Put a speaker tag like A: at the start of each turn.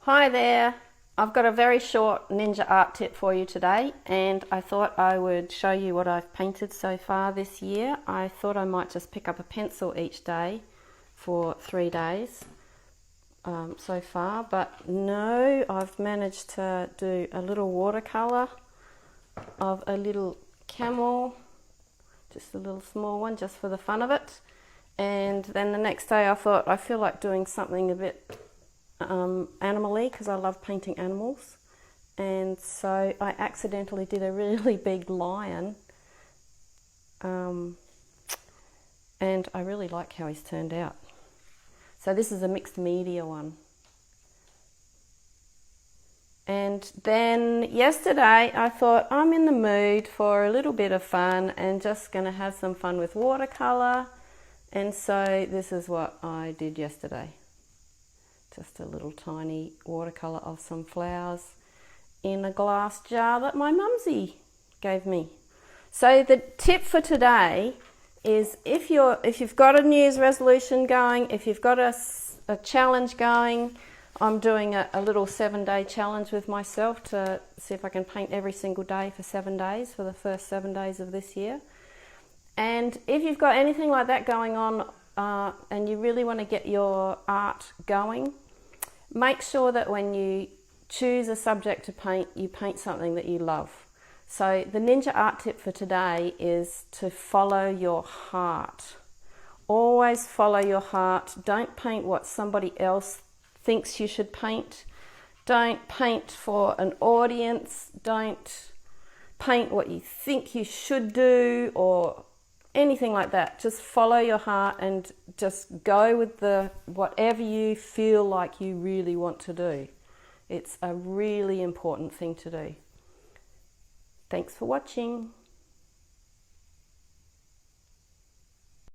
A: Hi there, I've got a very short ninja art tip for you today, and I thought I would show you what I've painted so far this year. I thought I might just pick up a pencil each day for 3 days so far, but no, I've managed to do a little watercolour of a little camel, just a little small one just for the fun of it. And then the next day I thought I feel like doing something a bit animal-y because I love painting animals, and so I accidentally did a really big lion, and I really like how he's turned out. So this is a mixed media one. And then yesterday I thought I'm in the mood for a little bit of fun and just going to have some fun with watercolour, and so this is what I did yesterday. Just a little tiny watercolour of some flowers in a glass jar that my mumsy gave me. So the tip for today is if you've got a New Year's resolution going, if you've got a challenge going, I'm doing a little 7-day challenge with myself to see if I can paint every single day for 7 days for the first 7 days of this year. And if you've got anything like that going on and you really want to get your art going, make sure that when you choose a subject to paint, you paint something that you love. So the ninja art tip for today is to follow your heart. Always follow your heart. Don't paint what somebody else thinks you should paint. Don't paint for an audience. Don't paint what you think you should do or anything like that. Just follow your heart and just go with whatever you feel like you really want to do. It's a really important thing to do. Thanks for watching.